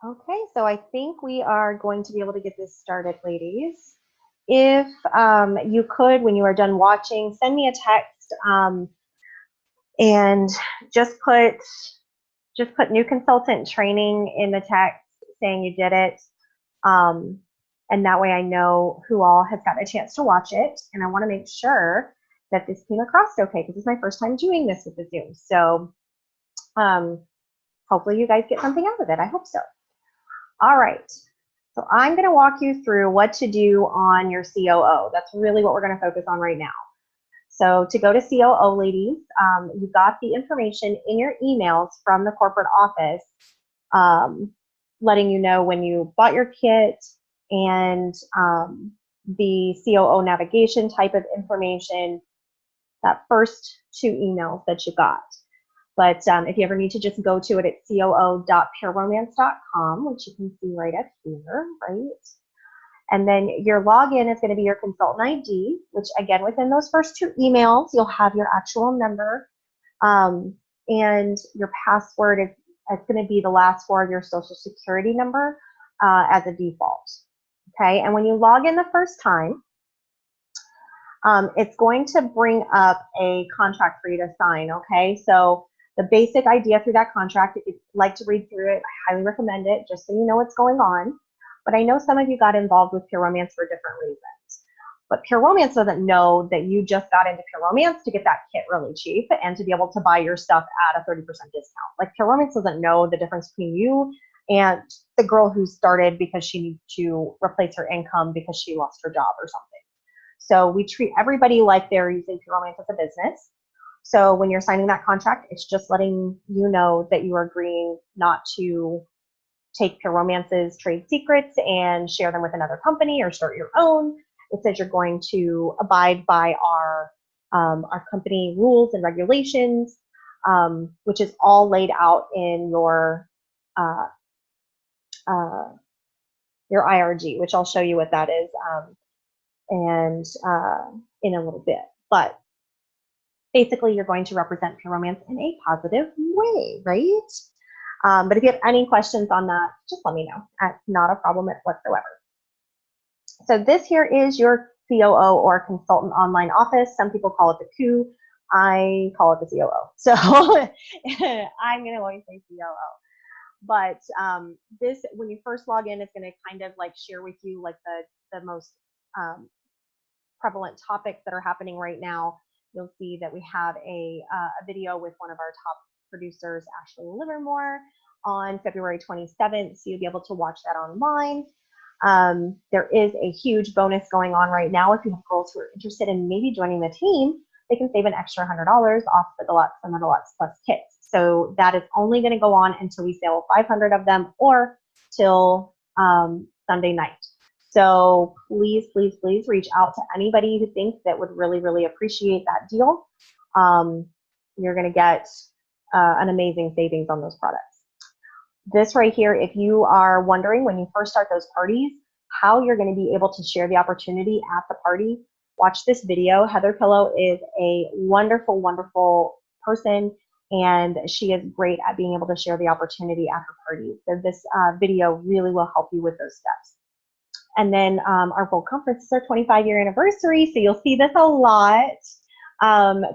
Okay, so I think we are going to be able to get this started, ladies. If you could, when you are done watching, send me a text and just put new consultant training in the text saying you did it. And that way I know who all has gotten a chance to watch it. And I want to make sure that this came across okay, because it's my first time doing this with the Zoom. So hopefully you guys get something out of it. I hope so. All right. So I'm going to walk you through what to do on your COO. That's really what we're going to focus on right now. So to go to COO, ladies, you got the information in your emails from the corporate office, letting you know when you bought your kit and the COO navigation type of information, that first 2 emails that you got. But if you ever need to just go to it at coo.peerromance.com, which you can see right up here, right? And then your login is going to be your consultant ID, which again, within those first 2 emails, you'll have your actual number. And your password is going to be the last 4 of your social security number as a default. Okay, and when you log in the first time, it's going to bring up a contract for you to sign, okay? So the basic idea through that contract, if you'd like to read through it, I highly recommend it, just so you know what's going on. But I know some of you got involved with Pure Romance for different reasons. But Pure Romance doesn't know that you just got into Pure Romance to get that kit really cheap and to be able to buy your stuff at a 30% discount. Like, Pure Romance doesn't know the difference between you and the girl who started because she needs to replace her income because she lost her job or something. So we treat everybody like they're using Pure Romance as a business. So when you're signing that contract, it's just letting you know that you are agreeing not to take Pure Romance's trade secrets and share them with another company or start your own. It says you're going to abide by our company rules and regulations, which is all laid out in your IRG, which I'll show you what that is in a little bit. But basically, you're going to represent Pure Romance in a positive way, right? But if you have any questions on that, just let me know. That's not a problem whatsoever. So this here is your COO or consultant online office. Some people call it the COO. I call it the COO. So I'm going to always say COO. But this, when you first log in, it's going to kind of like share with you like the most prevalent topics that are happening right now. You'll see that we have a video with one of our top producers, Ashley Livermore, on February 27th. So you'll be able to watch that online. There is a huge bonus going on right now. If you have girls who are interested in maybe joining the team, they can save an extra $100 off the Deluxe and the Deluxe Plus kits. So that is only going to go on until we sell 500 of them or till Sunday night. So please, please, please reach out to anybody who thinks that would really, really appreciate that deal. You're going to get an amazing savings on those products. This right here, if you are wondering when you first start those parties, how you're going to be able to share the opportunity at the party, watch this video. Heather Pillow is a wonderful, wonderful person, and she is great at being able to share the opportunity at her parties. So this video really will help you with those steps. And then our Gold Conference is our 25-year anniversary, so you'll see this a lot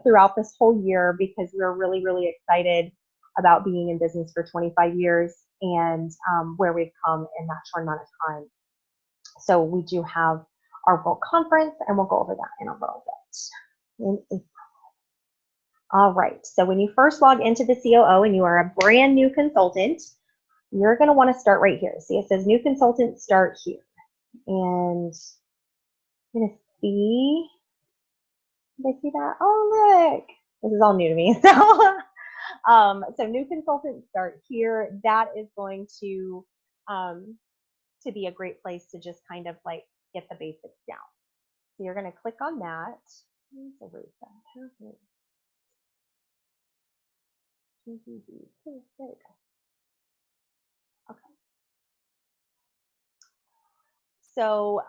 throughout this whole year because we're really, really excited about being in business for 25 years and where we've come in that short amount of time. So we do have our World Conference, and we'll go over that in a little bit in April. All right, so when you first log into the COO and you are a brand new consultant, you're going to want to start right here. See, it says new consultant, start here. And I'm going to see, did I see that? Oh, look, this is all new to me. So new consultant, start here. That is going to be a great place to just kind of like get the basics down. So you're going to click on that. Let's erase that. There you go. Okay. So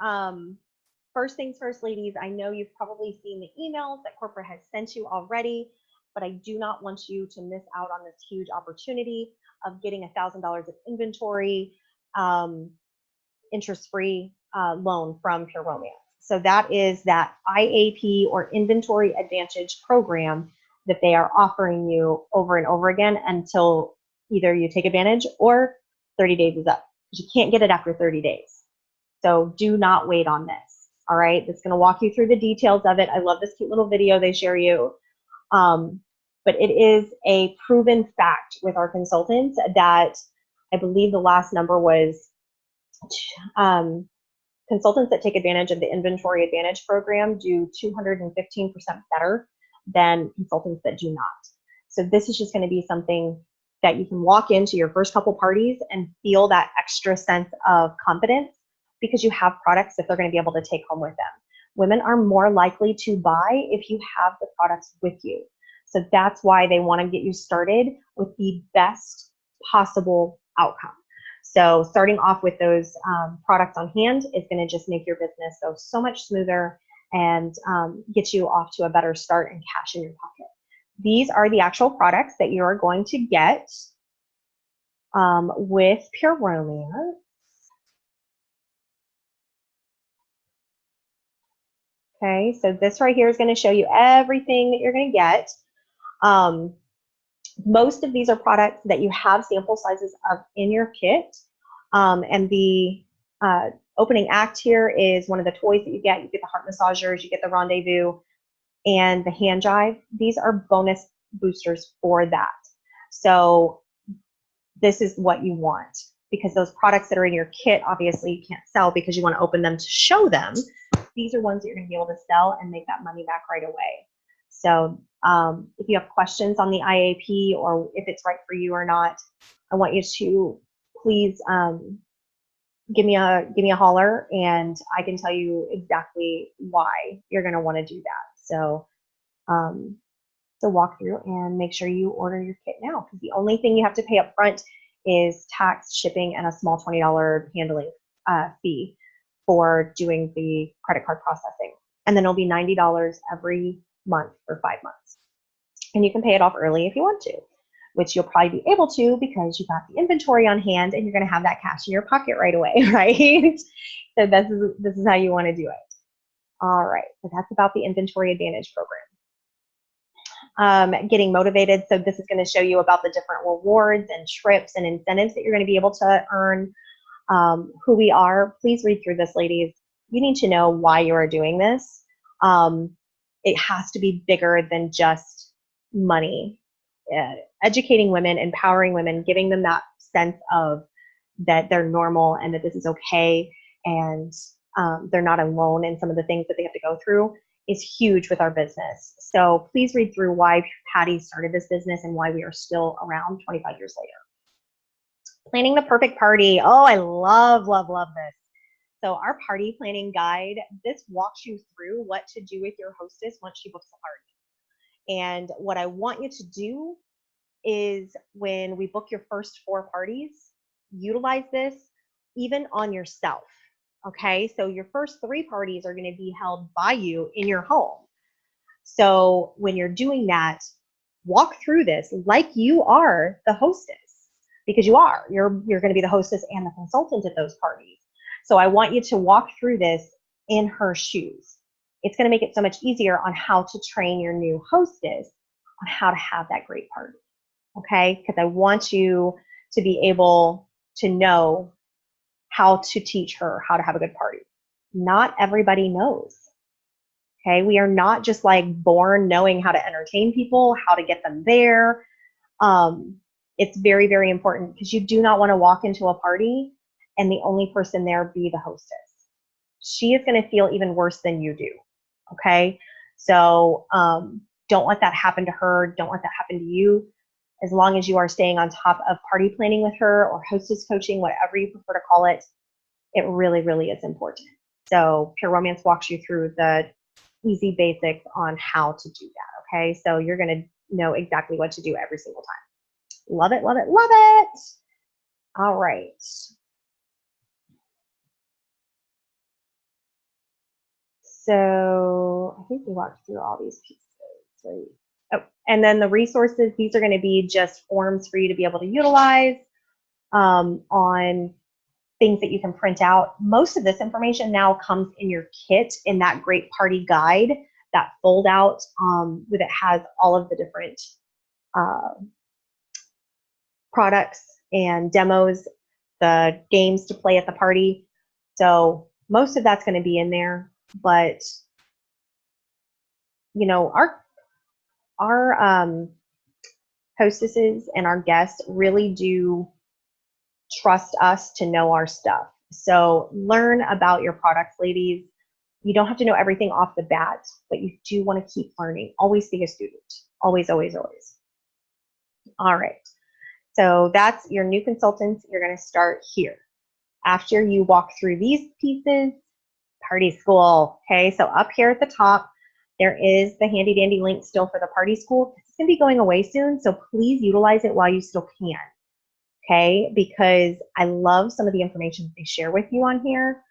first things first, ladies, I know you've probably seen the emails that corporate has sent you already, but I do not want you to miss out on this huge opportunity of getting $1,000 of inventory interest-free loan from Pure Romance. So that is that IAP or Inventory Advantage program that they are offering you over and over again until either you take advantage or 30 days is up. You can't get it after 30 days. So do not wait on this. All right, it's going to walk you through the details of it. I love this cute little video they share you. But it is a proven fact with our consultants that I believe the last number was consultants that take advantage of the Inventory Advantage program do 215% better than consultants that do not. So this is just going to be something that you can walk into your first couple parties and feel that extra sense of confidence because you have products that they're going to be able to take home with them. Women are more likely to buy if you have the products with you. So that's why they want to get you started with the best possible outcome. So starting off with those products on hand is going to just make your business go so much smoother and get you off to a better start and cash in your pocket. These are the actual products that you're going to get with Pure Romance. Okay, so this right here is going to show you everything that you're going to get. Most of these are products that you have sample sizes of in your kit. And the opening act here is one of the toys that you get. You get the heart massagers, you get the rendezvous, and the hand jive. These are bonus boosters for that. So this is what you want because those products that are in your kit, obviously you can't sell because you want to open them to show them. These are ones that you're going to be able to sell and make that money back right away. So if you have questions on the IAP or if it's right for you or not, I want you to please give me a holler and I can tell you exactly why you're going to want to do that. So so walk through and make sure you order your kit now because the only thing you have to pay up front is tax, shipping, and a small $20 handling fee for doing the credit card processing. And then it'll be $90 every month for 5 months. And you can pay it off early if you want to, which you'll probably be able to because you got the inventory on hand and you're going to have that cash in your pocket right away, right? So this is how you want to do it. All right, so that's about the Inventory Advantage program. Getting motivated, so this is going to show you about the different rewards and trips and incentives that you're going to be able to earn. Who we are, please read through this, ladies. You need to know why you are doing this. It has to be bigger than just money. Educating women, empowering women, giving them that sense of that they're normal and that this is okay and they're not alone in some of the things that they have to go through is huge with our business. So please read through why Patty started this business and why we are still around 25 years later. Planning the perfect party. Oh, I love, love, love this. So our party planning guide, this walks you through what to do with your hostess once she books a party. And what I want you to do is when we book your first 4 parties, utilize this even on yourself. Okay, so your first 3 parties are going to be held by you in your home. So when you're doing that, walk through this like you are the hostess, because you are. You're going to be the hostess and the consultant at those parties. So I want you to walk through this in her shoes. It's going to make it so much easier on how to train your new hostess on how to have that great party. Okay, because I want you to be able to know how to teach her how to have a good party. Not everybody knows. Okay, we are not just like born knowing how to entertain people, how to get them there. It's very, very important because you do not want to walk into a party and the only person there be the hostess. She is going to feel even worse than you do. Okay, so don't let that happen to her. Don't let that happen to you. As long as you are staying on top of party planning with her or hostess coaching, whatever you prefer to call it, it really, really is important. So Pure Romance walks you through the easy basics on how to do that, okay? So you're gonna know exactly what to do every single time. Love it, love it, love it. All right. So I think we walked through all these pieces. So, oh, and then the resources, these are going to be just forms for you to be able to utilize on things that you can print out. Most of this information now comes in your kit in that great party guide, that fold out that has all of the different products and demos, the games to play at the party. So most of that's going to be in there, but you know, our hostesses and our guests really do trust us to know our stuff. So learn about your products, ladies. You don't have to know everything off the bat, but you do want to keep learning. Always be a student. Always, always, always. All right. So that's your new consultants. You're going to start here. After you walk through these pieces, party school. Okay, so up here at the top, there is the handy dandy link still for the party school. It's going to be going away soon, so please utilize it while you still can. Okay, because I love some of the information that they share with you on here.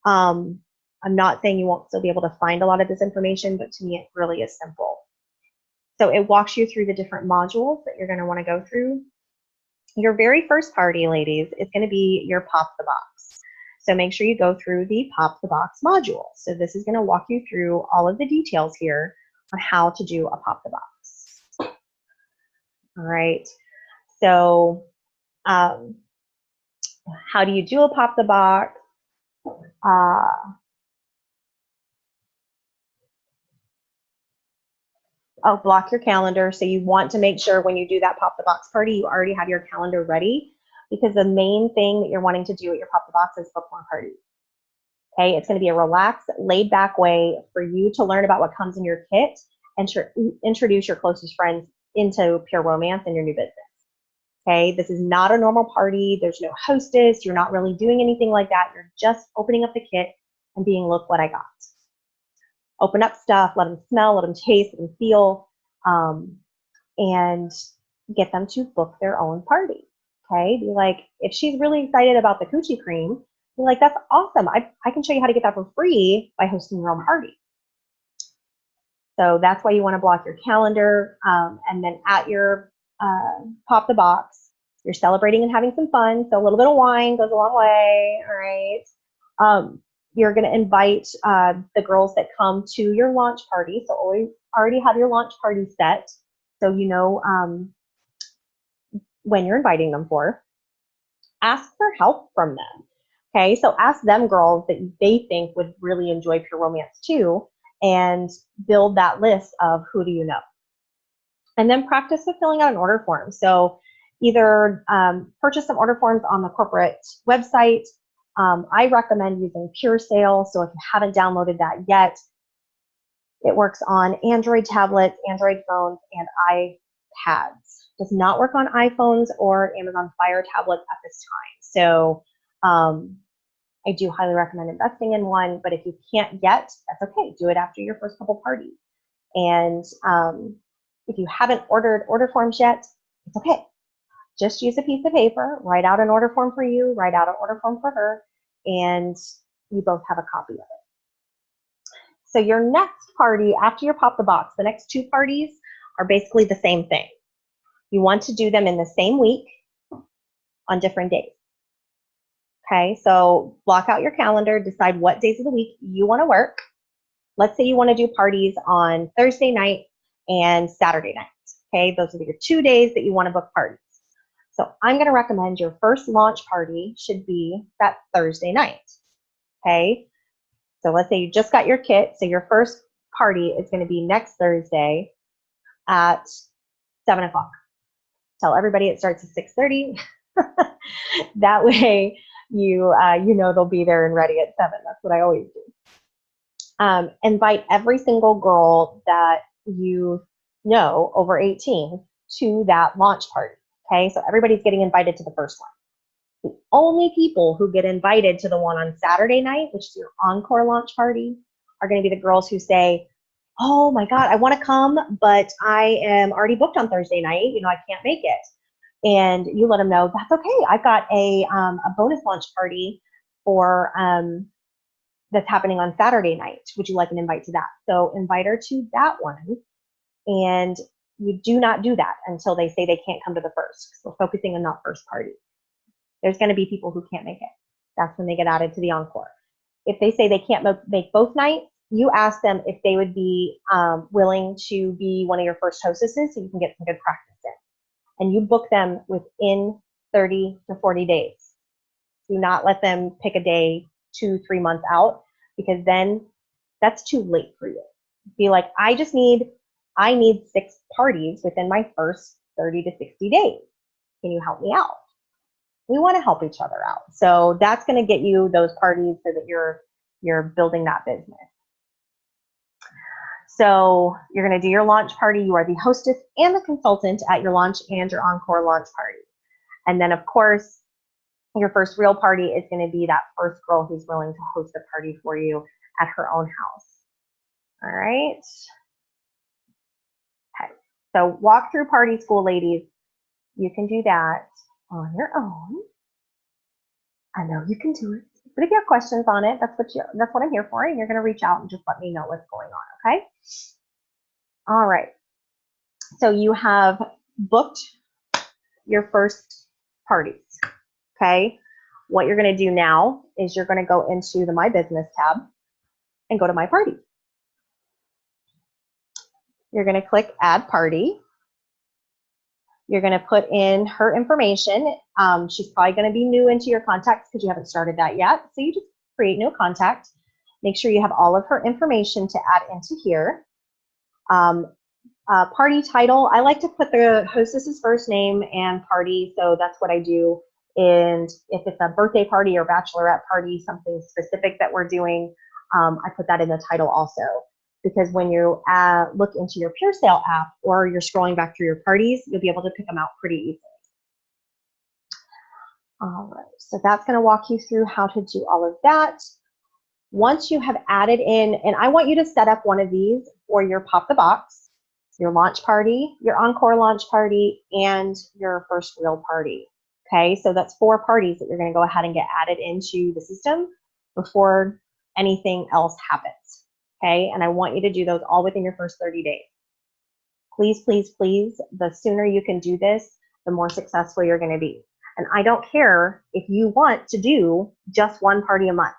I'm not saying you won't still be able to find a lot of this information, but to me, it really is simple. So it walks you through the different modules that you're going to want to go through. Your very first party, ladies, is going to be your Pop the Box. So make sure you go through the Pop the Box module. So this is going to walk you through all of the details here on how to do a Pop the Box. All right. So how do you do a Pop the Box? Block your calendar. So you want to make sure when you do that Pop the Box party, you already have your calendar ready, because the main thing that you're wanting to do at your Pop the Box is book more parties. Okay, it's going to be a relaxed, laid back way for you to learn about what comes in your kit and introduce your closest friends into pure romance and your new business. Okay, this is not a normal party. There's no hostess. You're not really doing anything like that. You're just opening up the kit and being, look what I got. Open up stuff, let them smell, let them taste, let them feel, and get them to book their own party. Okay, be like, if she's really excited about the coochie cream, be like, that's awesome. I can show you how to get that for free by hosting your own party. So that's why you want to block your calendar. And then at your Pop the Box, you're celebrating and having some fun. So a little bit of wine goes a long way. All right. You're going to invite the girls that come to your launch party. So always already have your launch party set, so you know when you're inviting them for. Ask for help from them. Okay, so ask them girls that they think would really enjoy pure romance too, and build that list of who do you know. And then practice with filling out an order form. So either purchase some order forms on the corporate website. I recommend using Pure Sale. So if you haven't downloaded that yet, it works on Android tablets, Android phones, and iPads. Does not work on iPhones or Amazon Fire tablets at this time. So I do highly recommend investing in one, but if you can't yet, that's okay. Do it after your first couple parties. And if you haven't ordered order forms yet, it's okay. Just use a piece of paper, write out an order form for you, write out an order form for her, and you both have a copy of it. So your next party, after your Pop the Box, the next two parties are basically the same thing. You want to do them in the same week on different days. Okay, so block out your calendar, decide what days of the week you want to work. Let's say you want to do parties on Thursday night and Saturday night. Okay, those are your 2 days that you want to book parties. So I'm going to recommend your first launch party should be that Thursday night. Okay, so let's say you just got your kit. So your first party is going to be next Thursday at 7 o'clock. Tell everybody it starts at 6:30. That way you know they'll be there and ready at 7. That's what I always do. Invite every single girl that you know over 18 to that launch party. Okay, so everybody's getting invited to the first one. The only people who get invited to the one on Saturday night, which is your encore launch party, are going to be the girls who say, oh my God, I want to come, but I am already booked on Thursday night. You know, I can't make it. And you let them know, that's okay. I've got a bonus launch party for that's happening on Saturday night. Would you like an invite to that? So invite her to that one. And you do not do that until they say they can't come to the first. So we're focusing on that first party. There's going to be people who can't make it. That's when they get added to the encore. If they say they can't make both nights, you ask them if they would be willing to be one of your first hostesses so you can get some good practice in. And you book them within 30 to 40 days. Do not let them pick a day 2-3 months out, because then that's too late for you. Be like, I need 6 parties within my first 30 to 60 days. Can you help me out? We want to help each other out. So that's going to get you those parties so that you're building that business. So you're going to do your launch party. You are the hostess and the consultant at your launch and your encore launch party. And then, of course, your first real party is going to be that first girl who's willing to host a party for you at her own house. All right. Okay. So walk through party school, ladies. You can do that on your own. I know you can do it. But if you have questions on it, that's what I'm here for. And you're going to reach out and just let me know what's going on, okay? All right. So you have booked your first parties, okay? What you're going to do now is you're going to go into the My Business tab and go to My Party. You're going to click Add Party. You're going to put in her information. She's probably going to be new into your contacts because you haven't started that yet. So you just create new contact. Make sure you have all of her information to add into here. Party title, I like to put the hostess's first name and party. So that's what I do. And if it's a birthday party or bachelorette party, something specific that we're doing, I put that in the title also. Because when you look into your PureSale app or you're scrolling back through your parties, you'll be able to pick them out pretty easily. All right, so that's going to walk you through how to do all of that. Once you have added in, and I want you to set up one of these for your Pop the Box, your launch party, your encore launch party, and your first real party. Okay, so that's 4 parties that you're going to go ahead and get added into the system before anything else happens. Okay, and I want you to do those all within your first 30 days. Please, please, please, the sooner you can do this, the more successful you're going to be. And I don't care if you want to do just 1 party a month.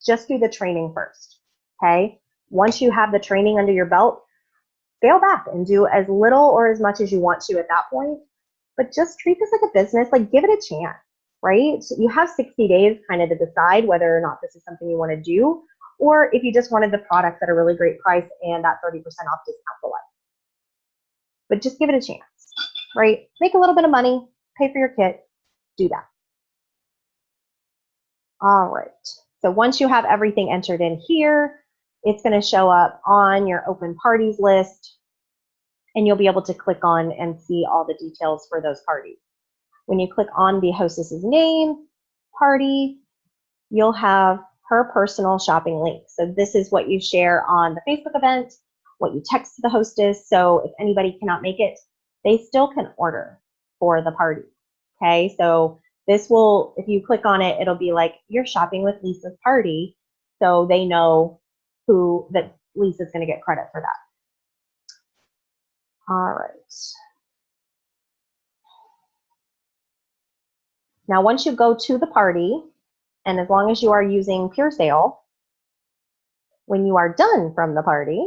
Just do the training first, okay? Once you have the training under your belt, scale back and do as little or as much as you want to at that point. But just treat this like a business, like give it a chance, right? So you have 60 days kind of to decide whether or not this is something you want to do, or if you just wanted the products at a really great price and that 30% off discount for life. But just give it a chance, right? Make a little bit of money, pay for your kit, do that. All right, so once you have everything entered in here, it's going to show up on your open parties list, and you'll be able to click on and see all the details for those parties. When you click on the hostess's name, party, you'll have her personal shopping link. So this is what you share on the Facebook event, what you text to the hostess. So if anybody cannot make it, they still can order for the party. Okay, so this will, if you click on it, it'll be like you're shopping with Lisa's party. So they know that Lisa's going to get credit for that. All right. Now, once you go to the party, and as long as you are using PureSale, when you are done from the party,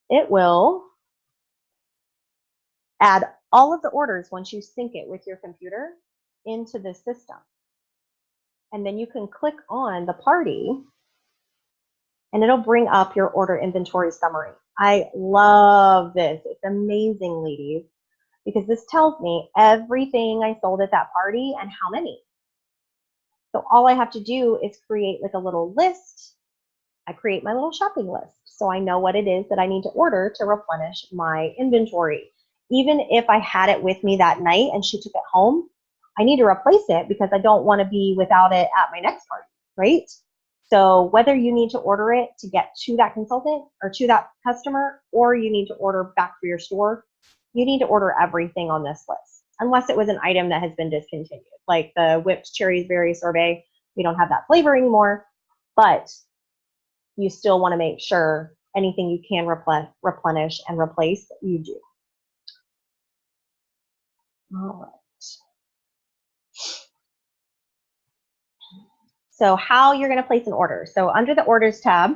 it will add all of the orders once you sync it with your computer into the system. And then you can click on the party and it'll bring up your order inventory summary. I love this. It's amazing, ladies, because this tells me everything I sold at that party and how many. So all I have to do is create like a little list. I create my little shopping list so I know what it is that I need to order to replenish my inventory. Even if I had it with me that night and she took it home, I need to replace it because I don't want to be without it at my next party, right? So whether you need to order it to get to that consultant or to that customer, or you need to order back for your store, you need to order everything on this list, unless it was an item that has been discontinued, like the whipped cherries berry sorbet. We don't have that flavor anymore, but you still want to make sure anything you can replenish and replace, you do. All right. So how you're going to place an order. So under the orders tab,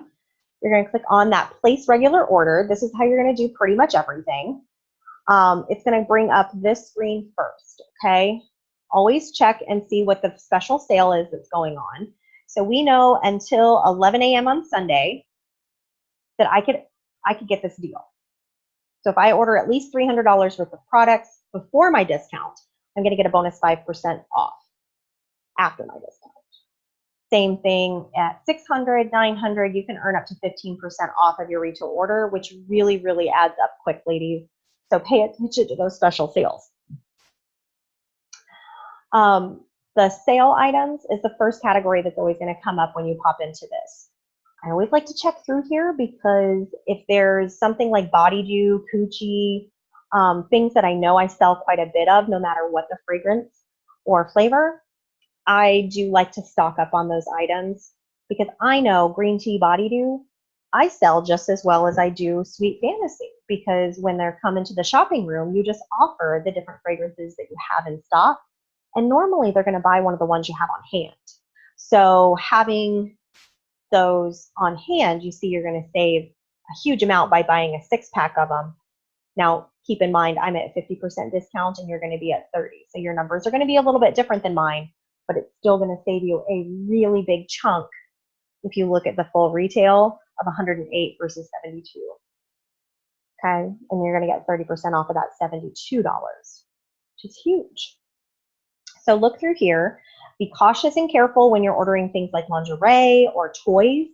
you're going to click on that place regular order. This is how you're going to do pretty much everything. It's going to bring up this screen first, okay? Always check and see what the special sale is that's going on. So we know until 11 a.m. on Sunday that I could get this deal. So if I order at least $300 worth of products before my discount, I'm going to get a bonus 5% off after my discount. Same thing at 600, 900, you can earn up to 15% off of your retail order, which really, really adds up quick, ladies. So pay attention to those special sales. The sale items is the first category that's always going to come up when you pop into this. I always like to check through here because if there's something like Body Dew, Coochie, things that I know I sell quite a bit of, no matter what the fragrance or flavor, I do like to stock up on those items because I know green tea Body Dew, I sell just as well as I do Sweet Fantasy, because when they're coming to the shopping room, you just offer the different fragrances that you have in stock. And normally they're going to buy one of the ones you have on hand. So having those on hand, you see you're going to save a huge amount by buying a 6-pack of them. Now, keep in mind, I'm at 50% discount and you're going to be at 30. So your numbers are going to be a little bit different than mine, but it's still going to save you a really big chunk if you look at the full retail of 108 versus 72. Okay, and you're going to get 30% off of that $72, which is huge. So look through here. Be cautious and careful when you're ordering things like lingerie or toys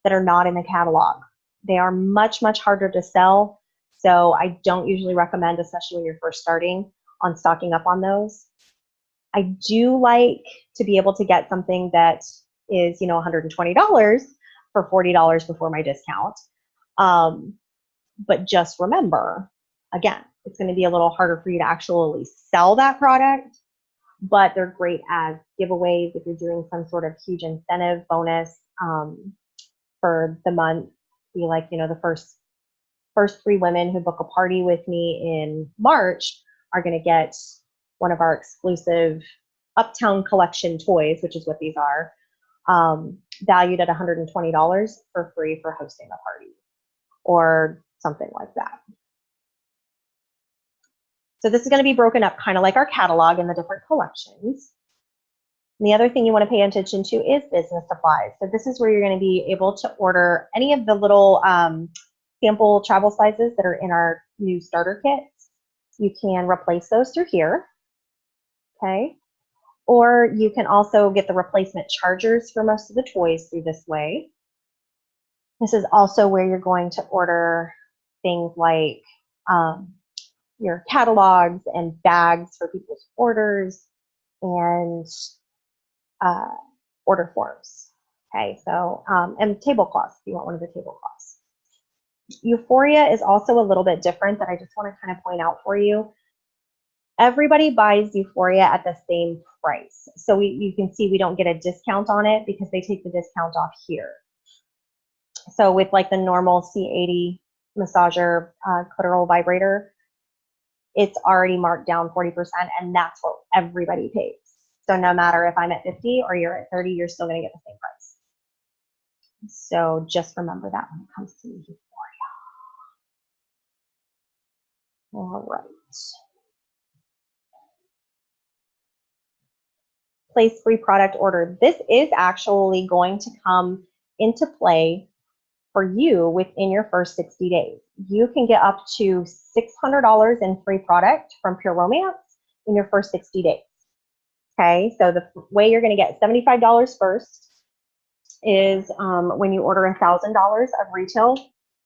that are not in the catalog. They are much, much harder to sell. So I don't usually recommend, especially when you're first starting, on stocking up on those. I do like to be able to get something that is, you know, $120 for $40 before my discount. But just remember, again, it's going to be a little harder for you to actually sell that product, but they're great as giveaways if you're doing some sort of huge incentive bonus for the month. Be like, you know, the first 3 women who book a party with me in March are going to get one of our exclusive Uptown Collection toys, which is what these are, valued at $120 for free for hosting a party or something like that. So this is going to be broken up kind of like our catalog in the different collections. And the other thing you want to pay attention to is business supplies. So this is where you're going to be able to order any of the little sample travel sizes that are in our new starter kits. You can replace those through here, okay? Or you can also get the replacement chargers for most of the toys through this way. This is also where you're going to order things like your catalogs and bags for people's orders and order forms. Okay, so, and tablecloths, if you want one of the tablecloths. Euphoria is also a little bit different that I just want to kind of point out for you. Everybody buys Euphoria at the same price. So you can see we don't get a discount on it because they take the discount off here. So with like the normal C80 massager clitoral vibrator, it's already marked down 40%, and that's what everybody pays. So no matter if I'm at 50 or you're at 30, you're still going to get the same price. So just remember that when it comes to Euphoria. All right. Place free product order. This is actually going to come into play for you within your first 60 days. You can get up to $600 in free product from Pure Romance in your first 60 days. Okay, so the way you're going to get $75 first is when you order $1,000 of retail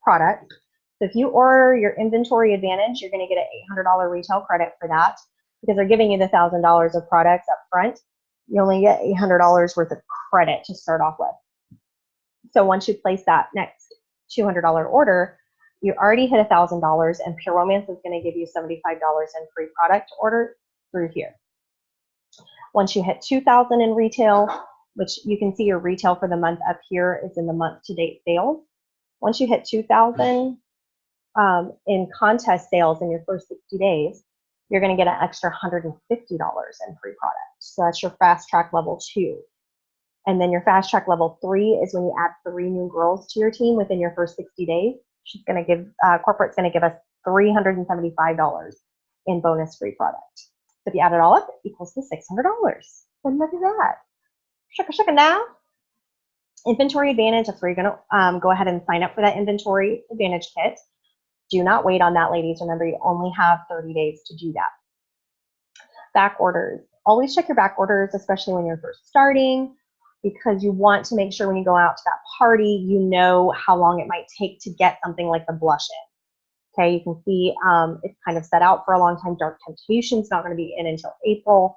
product. So if you order your inventory advantage, you're going to get an $800 retail credit for that because they're giving you the $1,000 of products up front. You only get $800 worth of credit to start off with. So once you place that next $200 order, you already hit $1,000, and Pure Romance is going to give you $75 in free product order through here. Once you hit $2,000 in retail, which you can see your retail for the month up here is in the month-to-date sales. Once you hit $2,000 in contest sales in your first 60 days, you're going to get an extra $150 in free product. So that's your fast track level 2. And then your fast track level 3 is when you add 3 new girls to your team within your first 60 days. She's going to give, corporate's going to give us $375 in bonus free product. So if you add it all up, it equals to $600. So look at that. Shaka now. Inventory Advantage, that's where you're going to go ahead and sign up for that Inventory Advantage kit. Do not wait on that, ladies. Remember, you only have 30 days to do that. Back orders. Always check your back orders, especially when you're first starting, because you want to make sure when you go out to that party, you know how long it might take to get something like the blush in. Okay, you can see it's kind of set out for a long time. Dark Temptation's not going to be in until April.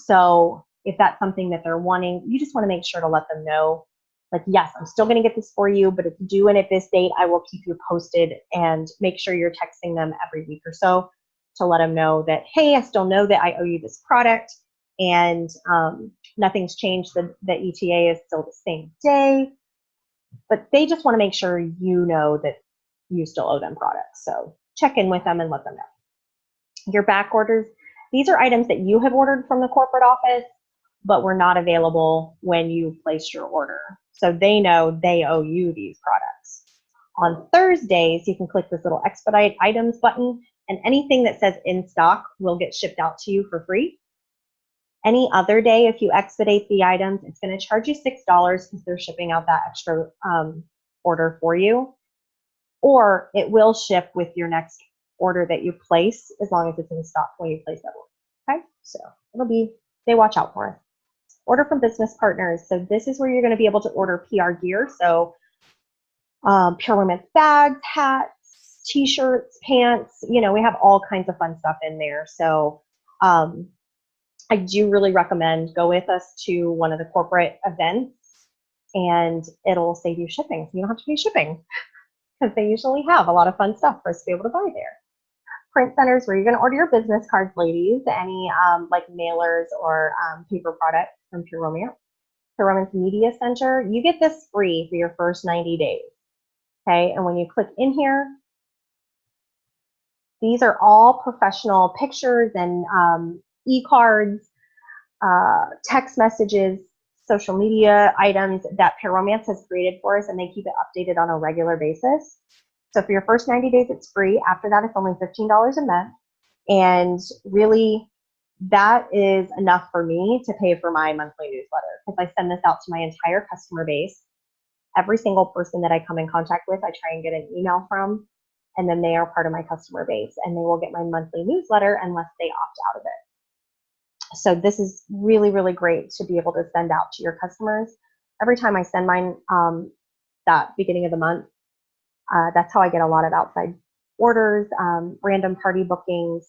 So if that's something that they're wanting, you just want to make sure to let them know, like, yes, I'm still going to get this for you, but it's due in at this date. I will keep you posted, and make sure you're texting them every week or so to let them know that, hey, I still know that I owe you this product, and nothing's changed. The ETA is still the same day, but they just want to make sure you know that you still owe them products. So check in with them and let them know. Your back orders, these are items that you have ordered from the corporate office, but were not available when you placed your order. So they know they owe you these products. On Thursdays, you can click this little expedite items button, and anything that says in stock will get shipped out to you for free. Any other day, if you expedite the items, it's going to charge you $6 because they're shipping out that extra order for you. Or it will ship with your next order that you place, as long as it's in stock when you place that order. Okay, so it'll be, they watch out for it. Order from business partners. So this is where you're going to be able to order PR gear. So Pure Romance bags, hats, t-shirts, pants, you know, we have all kinds of fun stuff in there. So I do really recommend go with us to one of the corporate events, and it'll save you shipping. So you don't have to pay shipping, because they usually have a lot of fun stuff for us to be able to buy there. Print centers, where you're going to order your business cards, ladies, any like mailers or paper products from Pure Romance. Pure Romance Media Center, you get this free for your first 90 days. Okay, and when you click in here, these are all professional pictures and e-cards, text messages, social media items that Pure Romance has created for us, and they keep it updated on a regular basis. So for your first 90 days, it's free. After that, it's only $15 a month. And really, that is enough for me to pay for my monthly newsletter, because I send this out to my entire customer base. Every single person that I come in contact with, I try and get an email from, and then they are part of my customer base, and they will get my monthly newsletter unless they opt out of it. So this is really, really great to be able to send out to your customers. Every time I send mine that beginning of the month, that's how I get a lot of outside orders, random party bookings.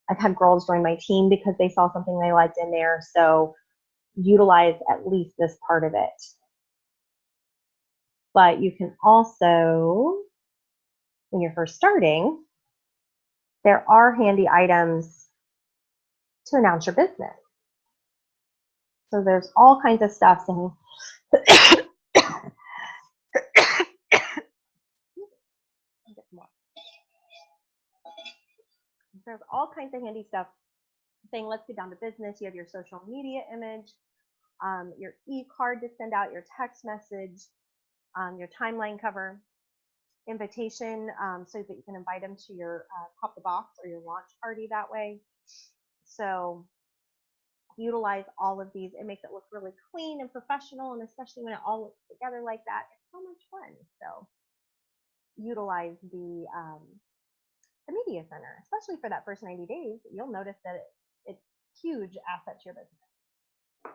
I've had girls join my team because they saw something they liked in there. So utilize at least this part of it. But you can also, when you're first starting, there are handy items to announce your business. So there's all kinds of stuff saying, there's all kinds of handy stuff saying, let's get down to business. You have your social media image, your e-card to send out, your text message, your timeline cover, invitation, so that you can invite them to your Pop the Box or your launch party that way. So utilize all of these. It makes it look really clean and professional, and especially when it all looks together like that, it's so much fun. So utilize the media center, especially for that first 90 days. You'll notice that it's huge asset to your business.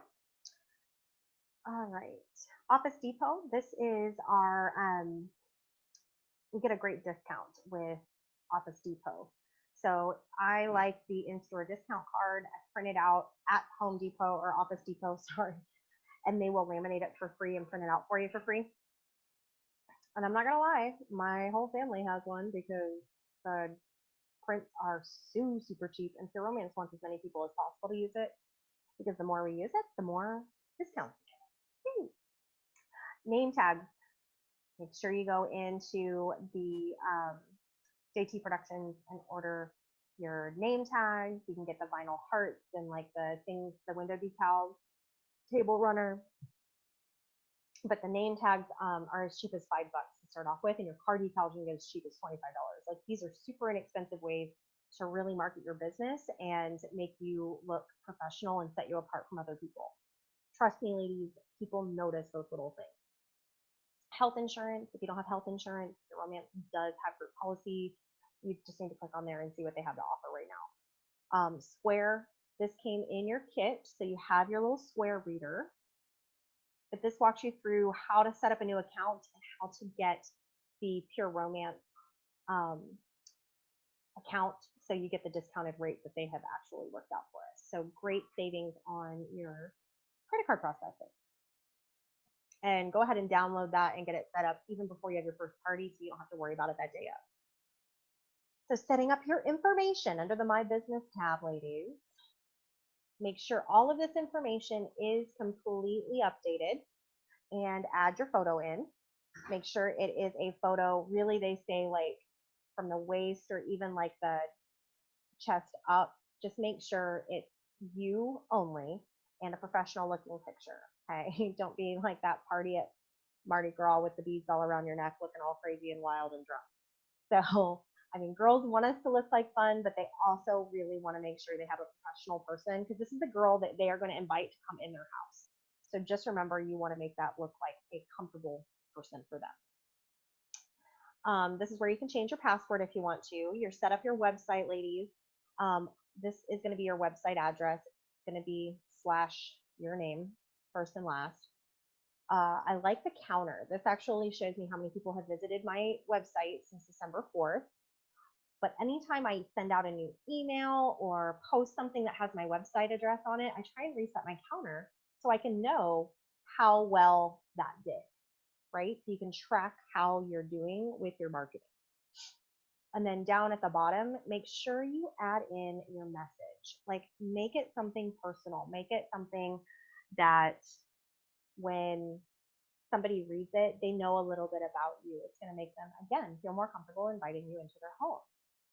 All right, Office Depot. This is our, we get a great discount with Office Depot. So I like the in-store discount card. I print it out at Home Depot or Office Depot, sorry, and they will laminate it for free and print it out for you for free. And I'm not gonna lie, my whole family has one because the prints are super cheap, and Pure Romance wants as many people as possible to use it, because the more we use it, the more discounts. Name tags. Make sure you go into the JT Productions and order your name tags. You can get the vinyl hearts and like the things, the window decals, table runner. But the name tags are as cheap as $5 to start off with, and your car decals can get as cheap as $25. Like, these are super inexpensive ways to really market your business and make you look professional and set you apart from other people. Trust me, ladies, people notice those little things. Health insurance, if you don't have health insurance, the Romance does have group policy. You just need to click on there and see what they have to offer right now. Square, this came in your kit, so you have your little Square reader. But this walks you through how to set up a new account and how to get the Pure Romance account, so you get the discounted rate that they have actually worked out for us. So great savings on your credit card processing. And go ahead and download that and get it set up even before you have your first party, so you don't have to worry about it that day of. So setting up your information under the My Business tab, ladies. Make sure all of this information is completely updated and add your photo in. Make sure it is a photo, really, they say like from the waist or even like the chest up. Just make sure it's you only and a professional looking picture. Okay, don't be like that party at Mardi Gras with the beads all around your neck looking all crazy and wild and drunk. So, I mean, girls want us to look like fun, but they also really want to make sure they have a professional person, because this is the girl that they are going to invite to come in their house. So just remember, you want to make that look like a comfortable person for them. This is where you can change your password if you want to. You're set up your website, ladies. This is going to be your website address. It's going to be / your name, first and last. I like the counter. This actually shows me how many people have visited my website since December 4th. But anytime I send out a new email or post something that has my website address on it, I try and reset my counter so I can know how well that did, right? So you can track how you're doing with your marketing. And then down at the bottom, make sure you add in your message. Like, make it something personal. Make it something that when somebody reads it, they know a little bit about you. It's going to make them, again, feel more comfortable inviting you into their home.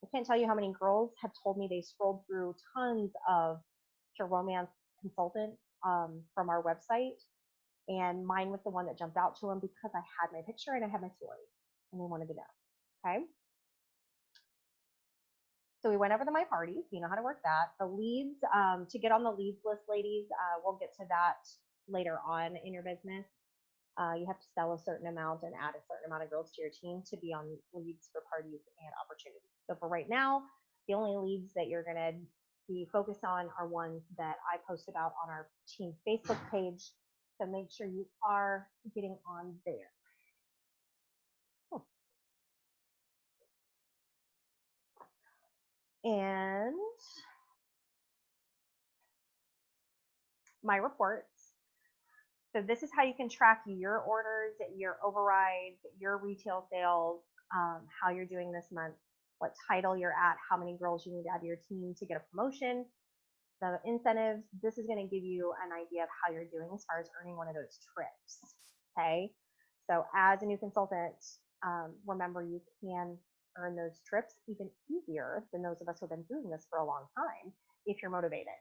I can't tell you how many girls have told me they scrolled through tons of Pure Romance consultants from our website, and mine was the one that jumped out to them because I had my picture and I had my story, and they wanted to know. Okay. So we went over the My Parties. You know how to work that. The leads, to get on the leads list, ladies, we'll get to that later on in your business. You have to sell a certain amount and add a certain amount of girls to your team to be on leads for parties and opportunities. So for right now, the only leads that you're going to be focused on are ones that I post about on our team Facebook page. So make sure you are getting on there. And my reports. So this is how you can track your orders, your overrides, your retail sales, how you're doing this month, what title you're at, how many girls you need to add to your team to get a promotion, the incentives. This is going to give you an idea of how you're doing as far as earning one of those trips. Okay. So as a new consultant, remember, you can earn those trips even easier than those of us who have been doing this for a long time if you're motivated.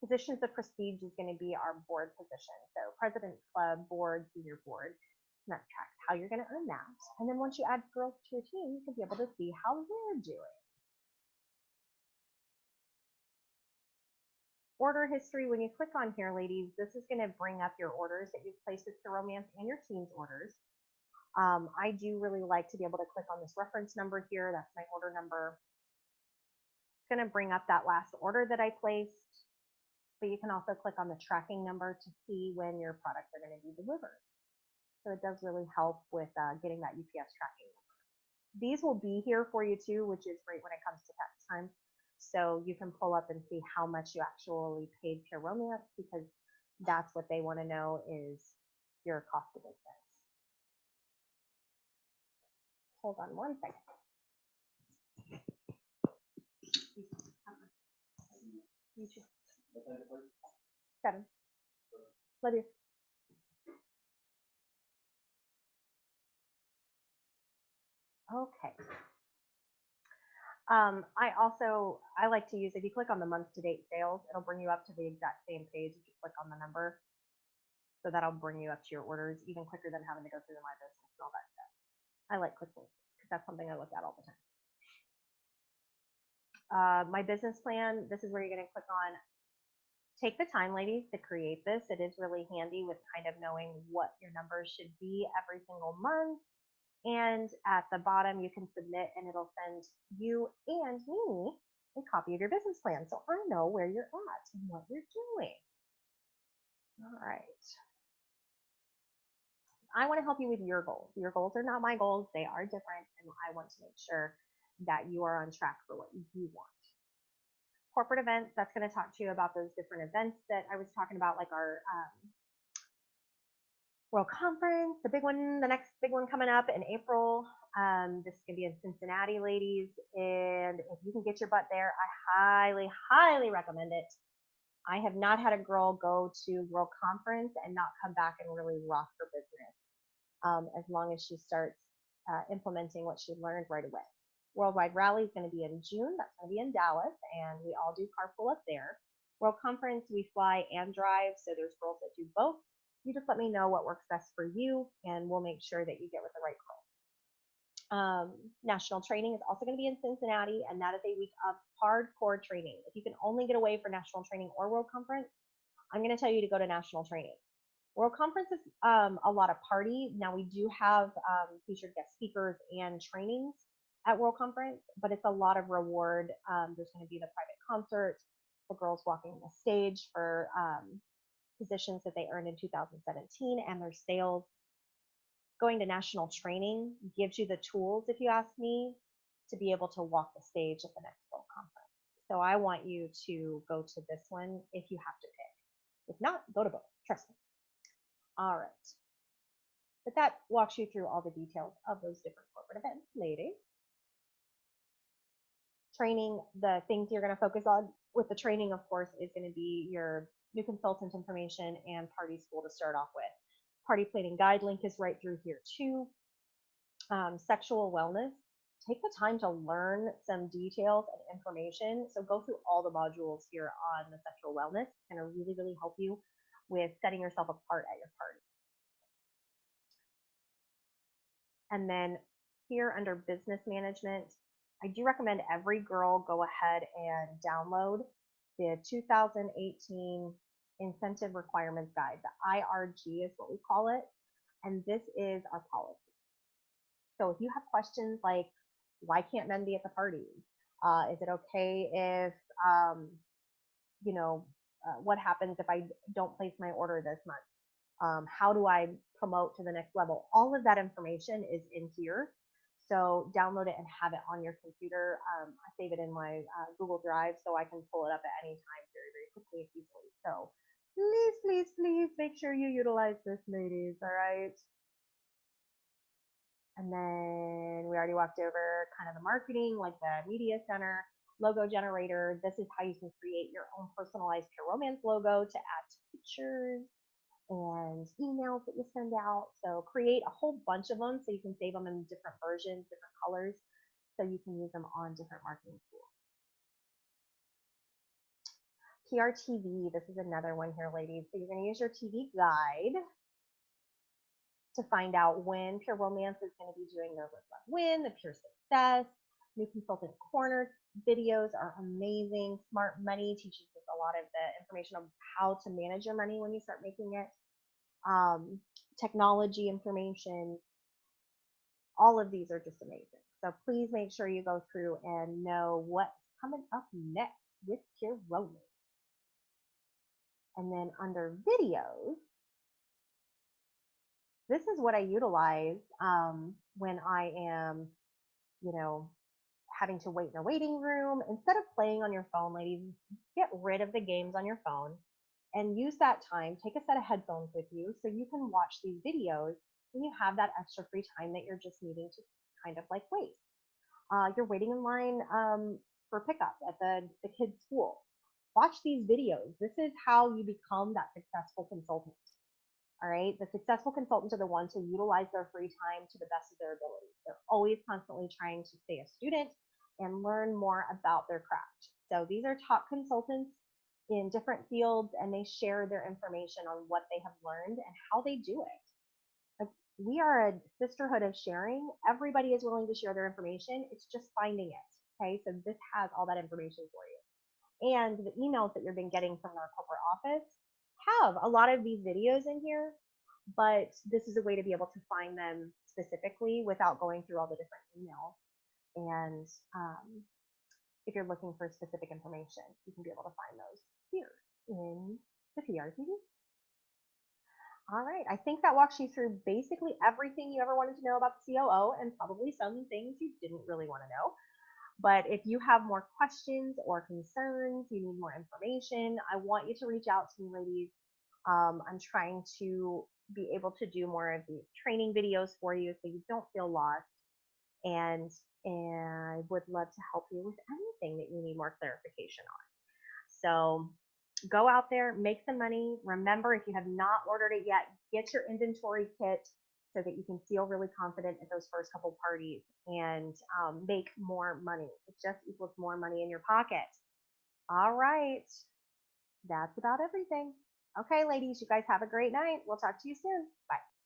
Positions of prestige is going to be our board position. So President's Club, board, senior board. And that tracks how you're going to earn that. And then once you add girls to your team, you can be able to see how they're doing. Order history. When you click on here, ladies, this is going to bring up your orders that you've placed with Pure Romance and your team's orders. I do really like to be able to click on this reference number here. That's my order number. It's going to bring up that last order that I placed. But you can also click on the tracking number to see when your products are going to be delivered. So it does really help with getting that UPS tracking number. These will be here for you too, which is great when it comes to tax time. So you can pull up and see how much you actually paid Pure Romance, because that's what they want to know, is your cost of business. Hold on one second. You too. 7. Love you. Okay. I like to use, if you click on the month to date sales, it'll bring you up to the exact same page if you click on the number. So that'll bring you up to your orders even quicker than having to go through the My Business and all that stuff. I like QuickBooks because that's something I look at all the time. My business plan, this is where you're going to click on. Take the time, ladies, to create this. It is really handy with kind of knowing what your numbers should be every single month. And at the bottom, you can submit and it'll send you and me a copy of your business plan. So I know where you're at and what you're doing. All right. I want to help you with your goals. Your goals are not my goals. They are different. And I want to make sure that you are on track for what you want. Corporate events, that's going to talk to you about those different events that I was talking about, like our World Conference, the big one, the next big one coming up in April. This is going to be in Cincinnati, ladies. And if you can get your butt there, I highly, highly recommend it. I have not had a girl go to World Conference and not come back and really rock her business, as long as she starts implementing what she learned right away. Worldwide Rally is going to be in June. That's going to be in Dallas, and we all do carpool up there. World Conference, we fly and drive, so there's girls that do both. You just let me know what works best for you, and we'll make sure that you get with the right girl. National training is also going to be in Cincinnati, and that is a week of hardcore training. If you can only get away for national training or World Conference, I'm going to tell you to go to national training. World Conference is a lot of party. Now, we do have featured guest speakers and trainings at World Conference, but it's a lot of reward. There's going to be the private concert, the girls walking the stage for positions that they earned in 2017 and their sales. Going to national training gives you the tools, if you ask me, to be able to walk the stage at the next World Conference. So I want you to go to this one if you have to pick. If not, go to both. Trust me. All right. But that walks you through all the details of those different corporate events, ladies. Training, the things you're going to focus on with the training, of course, is going to be your new consultant information and party school to start off with. Party planning guide link is right through here too. Sexual wellness, take the time to learn some details and information. So go through all the modules here on the sexual wellness. It's going to really, really help you with setting yourself apart at your party. And then here under business management, I do recommend every girl go ahead and download the 2018 Incentive Requirements Guide. The IRG is what we call it. And this is our policy. So if you have questions like, why can't men be at the party? Is it okay if, what happens if I don't place my order this month? How do I promote to the next level? All of that information is in here. So download it and have it on your computer. I save it in my Google Drive so I can pull it up at any time very, very quickly and easily. So please, please, please make sure you utilize this, ladies, all right? And then we already walked over kind of the marketing, like the media center, logo generator. This is how you can create your own personalized Pure Romance logo to add to pictures and emails that you send out. So create a whole bunch of them so you can save them in different versions, different colors, so you can use them on different marketing tools. PRTV, this is another one here, ladies. So you're going to use your TV guide to find out when Pure Romance is going to be doing their Live Love Win, the Pure Success. New Consultant Corner videos are amazing. Smart Money teaches us a lot of the information on how to manage your money when you start making it. Technology information, all of these are just amazing. So please make sure you go through and know what's coming up next with Pure Romance. And then under videos, this is what I utilize when I am, having to wait in a waiting room. Instead of playing on your phone, ladies, get rid of the games on your phone and use that time. Take a set of headphones with you so you can watch these videos when you have that extra free time that you're just needing to kind of like wait. You're waiting in line for pickup at the kids' school. Watch these videos. This is how you become that successful consultant. All right. The successful consultants are the ones who utilize their free time to the best of their abilities. They're always constantly trying to stay a student and learn more about their craft. So these are top consultants in different fields, and they share their information on what they have learned and how they do it. Like, we are a sisterhood of sharing. Everybody is willing to share their information. It's just finding it. Okay, so this has all that information for you. And the emails that you've been getting from our corporate office have a lot of these videos in here, but this is a way to be able to find them specifically without going through all the different emails. And if you're looking for specific information, you can be able to find those here in the PRTV. All right, I think that walks you through basically everything you ever wanted to know about the COO, and probably some things you didn't really want to know. But if you have more questions or concerns, you need more information, I want you to reach out to me, ladies. I'm trying to be able to do more of these training videos for you so you don't feel lost. And I would love to help you with anything that you need more clarification on. So go out there, make some money. Remember, if you have not ordered it yet, get your inventory kit so that you can feel really confident at those first couple parties and make more money. It just equals more money in your pocket. All right, that's about everything. Okay, ladies, you guys have a great night. We'll talk to you soon. Bye.